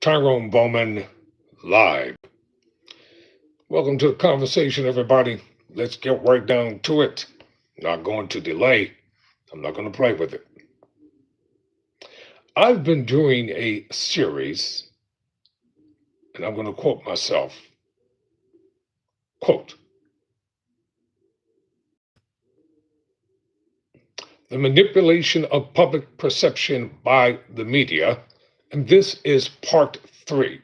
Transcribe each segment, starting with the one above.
Tyrone Bowman live. Welcome to the conversation, everybody. Let's get right down to it. Not going to delay. I'm not going to play with it. I've been doing a series, and I'm going to quote myself. Quote, the manipulation of public perception by the media, and this is part 3.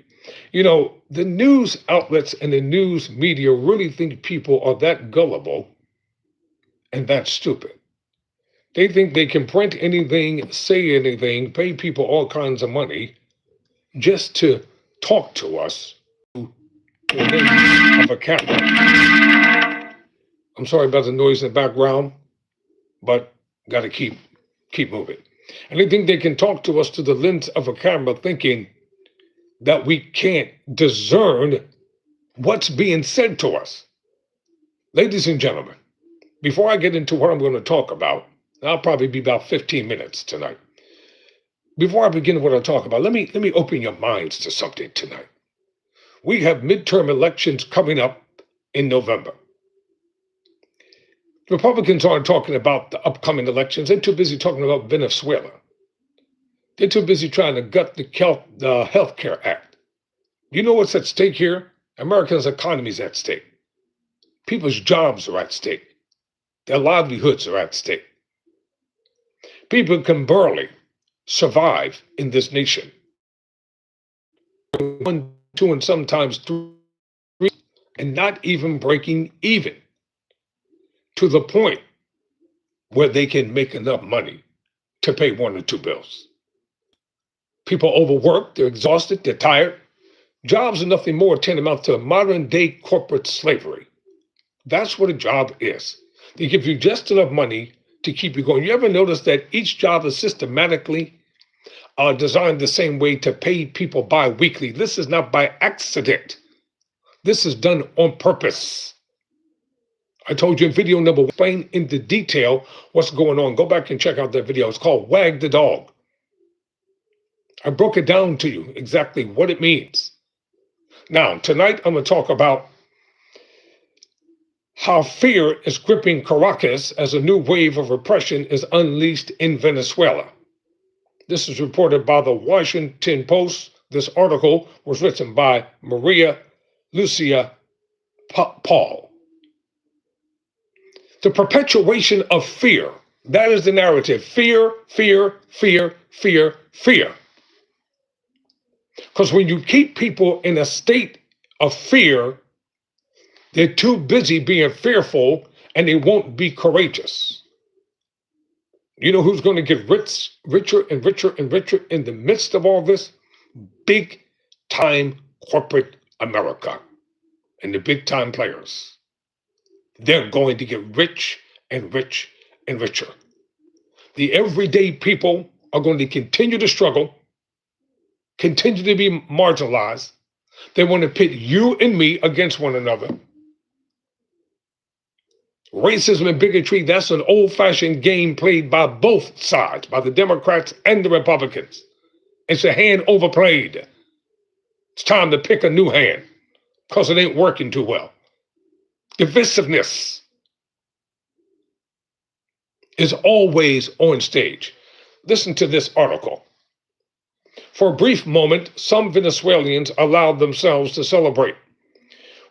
You know, the news outlets and the news media really think people are that gullible and that stupid. They think they can print anything, say anything, pay people all kinds of money just to talk to us through the lens of a camera. I'm sorry about the noise in the background, but got to keep moving. And they think they can talk to us through the lens of a camera, thinking that we can't discern what's being said to us. Ladies and gentlemen, before I get into what I'm going to talk about, I'll probably be about 15 minutes tonight. Before I begin what I talk about, let me open your minds to something tonight. We have midterm elections coming up in November. Republicans aren't talking about the upcoming elections. They're too busy talking about Venezuela. They're too busy trying to gut the Health Care Act. You know what's at stake here? Americans' economy is at stake. People's jobs are at stake. Their livelihoods are at stake. People can barely survive in this nation. 1, 2, and sometimes 3, and not even breaking even to the point where they can make enough money to pay 1 or 2 bills. People overwork, they're exhausted, they're tired. Jobs are nothing more tantamount to modern day corporate slavery. That's what a job is. They give you just enough money to keep you going. You ever notice that each job is systematically designed the same way to pay people bi-weekly? This is not by accident. This is done on purpose. I told you in video number 1, explain into detail what's going on. Go back and check out that video. It's called Wag the Dog. I broke it down to you exactly what it means. Now, tonight I'm going to talk about how fear is gripping Caracas as a new wave of repression is unleashed in Venezuela. This is reported by the Washington Post. This article was written by Maria Lucia Paul. The perpetuation of fear. That is the narrative. Fear, fear, fear, fear, fear. Because when you keep people in a state of fear, they're too busy being fearful and they won't be courageous. You know who's going to get richer and richer and richer in the midst of all this? Big time corporate America and the big time players. They're going to get rich and rich and richer. The everyday people are going to continue to struggle, continue to be marginalized. They want to pit you and me against one another. Racism and bigotry, that's an old-fashioned game played by both sides, by the Democrats and the Republicans. It's a hand overplayed. It's time to pick a new hand because it ain't working too well. Divisiveness is always on stage. Listen to this article. For a brief moment, some Venezuelans allowed themselves to celebrate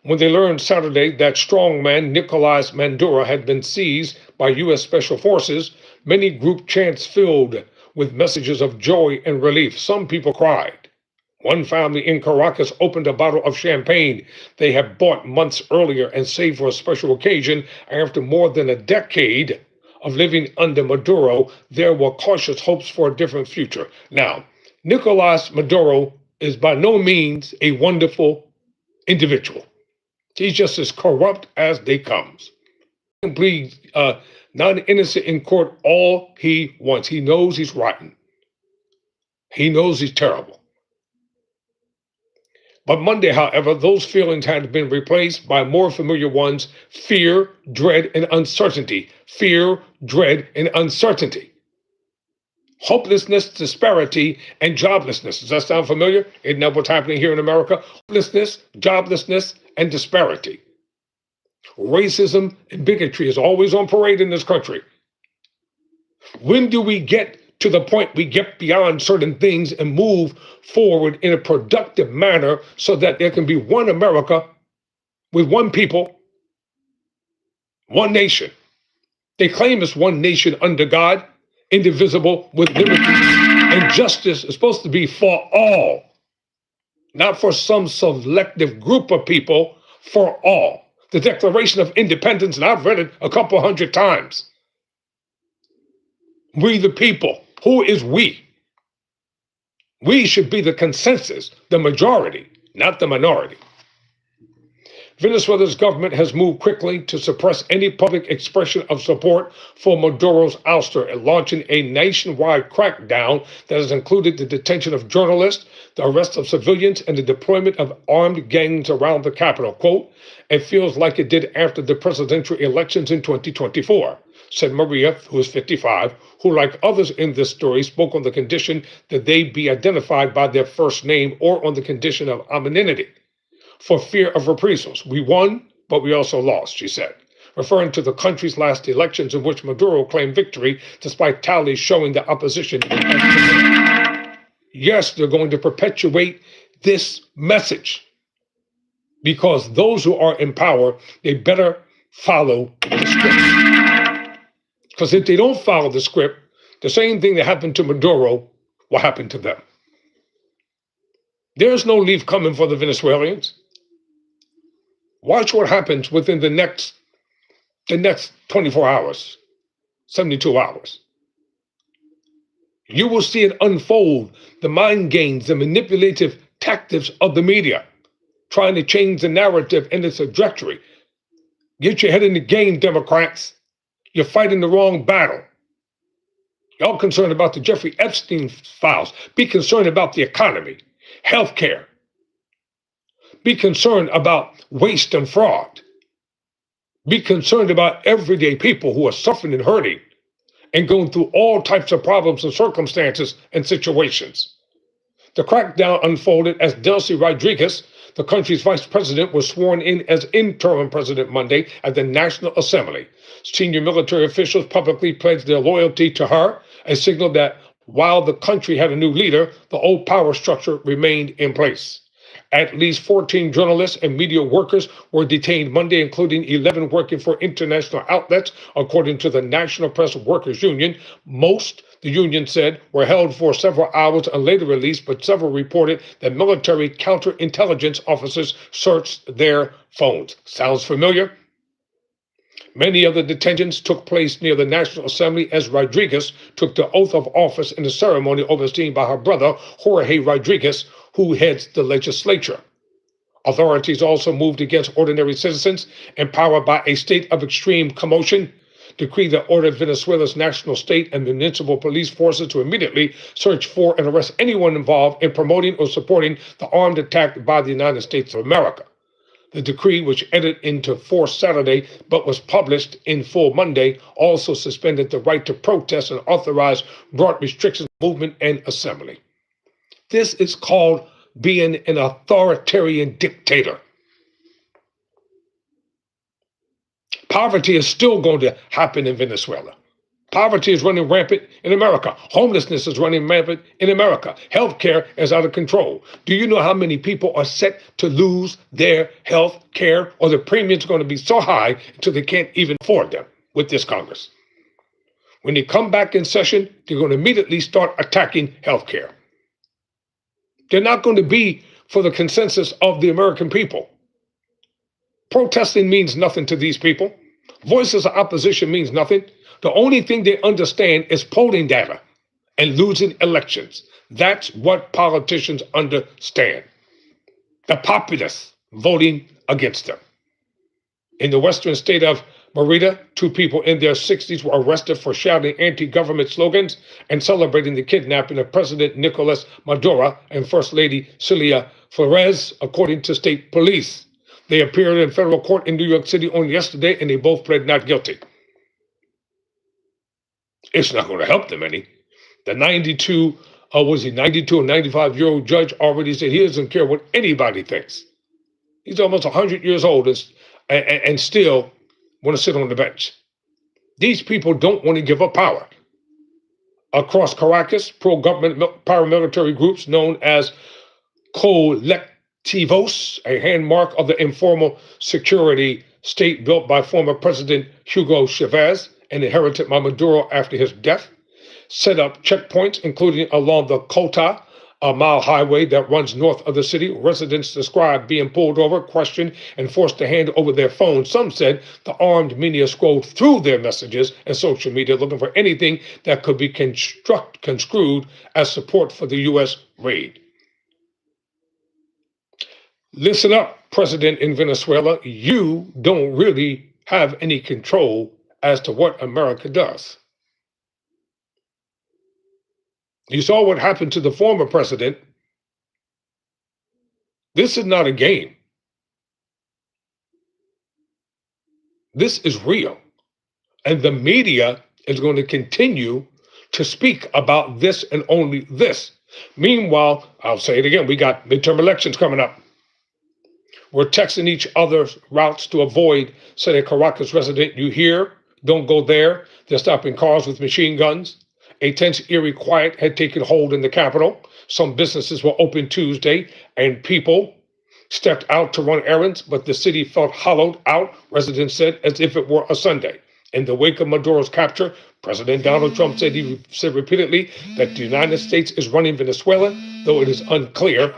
when they learned Saturday that strongman Nicolas Maduro had been seized by U.S. Special Forces. Many group chants filled with messages of joy and relief. Some people cried. One family in Caracas opened a bottle of champagne they had bought months earlier and saved for a special occasion. After more than a decade of living under Maduro, there were cautious hopes for a different future. Now, Nicolas Maduro is by no means a wonderful individual. He's just as corrupt as they comes. He can plead non-innocent in court all he wants. He knows he's rotten. He knows he's terrible. But Monday, however, those feelings had been replaced by more familiar ones: fear, dread, and uncertainty. Fear, dread, and uncertainty. Hopelessness, disparity, and joblessness. Does that sound familiar? Isn't that what's happening here in America? Hopelessness, joblessness, and disparity. Racism and bigotry is always on parade in this country. When do we get to the point we get beyond certain things and move forward in a productive manner so that there can be one America with one people, one nation? They claim it's one nation under God, indivisible, with liberty and justice is supposed to be for all, not for some selective group of people, for all. The Declaration of Independence, and I've read it a couple hundred times. We the people. Who is we? We should be the consensus, the majority, not the minority. Venezuela's government has moved quickly to suppress any public expression of support for Maduro's ouster and launching a nationwide crackdown that has included the detention of journalists, the arrest of civilians, and the deployment of armed gangs around the capital. Quote, it feels like it did after the presidential elections in 2024, said Maria, who is 55, who, like others in this story, spoke on the condition that they be identified by their first name or on the condition of anonymity for fear of reprisals. We won, but we also lost, she said, referring to the country's last elections in which Maduro claimed victory despite tallies showing the opposition. Yes, they're going to perpetuate this message because those who are in power, they better follow the script. Because if they don't follow the script, the same thing that happened to Maduro will happen to them. There's no relief coming for the Venezuelans. Watch what happens within the next 24 hours, 72 hours. You will see it unfold, the mind games, the manipulative tactics of the media, trying to change the narrative and its trajectory. Get your head in the game, Democrats. You're fighting the wrong battle. Y'all concerned about the Jeffrey Epstein files. Be concerned about the economy, healthcare. Be concerned about waste and fraud. Be concerned about everyday people who are suffering and hurting and going through all types of problems and circumstances and situations. The crackdown unfolded as Delcy Rodriguez, the country's vice president, was sworn in as interim president Monday at the National Assembly. Senior military officials publicly pledged their loyalty to her, a signal that while the country had a new leader, the old power structure remained in place. At least 14 journalists and media workers were detained Monday, including 11 working for international outlets, according to the National Press Workers Union. Most, the union said, were held for several hours and later released, but several reported that military counterintelligence officers searched their phones. Sounds familiar? Many of the detentions took place near the National Assembly as Rodriguez took the oath of office in a ceremony overseen by her brother, Jorge Rodriguez, who heads the legislature. Authorities also moved against ordinary citizens, empowered by a state of extreme commotion, decree that ordered Venezuela's national, state, and municipal police forces to immediately search for and arrest anyone involved in promoting or supporting the armed attack by the United States of America. The decree, which entered into force Saturday but was published in full Monday, also suspended the right to protest and authorized broad restrictions on movement and assembly. This is called being an authoritarian dictator. Poverty is still going to happen in Venezuela. Poverty is running rampant in America. Homelessness is running rampant in America. Healthcare is out of control. Do you know how many people are set to lose their health care, or the premiums are going to be so high until they can't even afford them with this Congress? When they come back in session, they're going to immediately start attacking healthcare. They're not going to be for the consensus of the American people. Protesting means nothing to these people. Voices of opposition means nothing. The only thing they understand is polling data and losing elections. That's what politicians understand. The populace voting against them. In the western state of Merida, 2 people in their 60s were arrested for shouting anti-government slogans and celebrating the kidnapping of President Nicolas Maduro and First Lady Celia Flores, according to state police. They appeared in federal court in New York City on yesterday, and they both pled not guilty. It's not going to help them any. The 92 or 95-year-old judge already said he doesn't care what anybody thinks. He's almost 100 years old and still want to sit on the bench. These people don't want to give up power. Across Caracas, pro-government paramilitary groups known as colectivos, a landmark of the informal security state built by former President Hugo Chavez and inherited by Maduro after his death, set up checkpoints, including along the Cota, a mile highway that runs north of the city. Residents described being pulled over, questioned, and forced to hand over their phones. Some said the armed media scrolled through their messages and social media looking for anything that could be construed as support for the U.S. raid. Listen up, President in Venezuela. You don't really have any control as to what America does. You saw what happened to the former president. This is not a game. This is real. And the media is going to continue to speak about this and only this. Meanwhile, I'll say it again, we got midterm elections coming up. We're texting each other's routes to avoid, said a Caracas resident. You hear? Don't go there. They're stopping cars with machine guns. A tense, eerie quiet had taken hold in the capital. Some businesses were open Tuesday, and people stepped out to run errands, but the city felt hollowed out, residents said, as if it were a Sunday. In the wake of Maduro's capture, President Donald Trump said repeatedly that the United States is running Venezuela, though it is unclear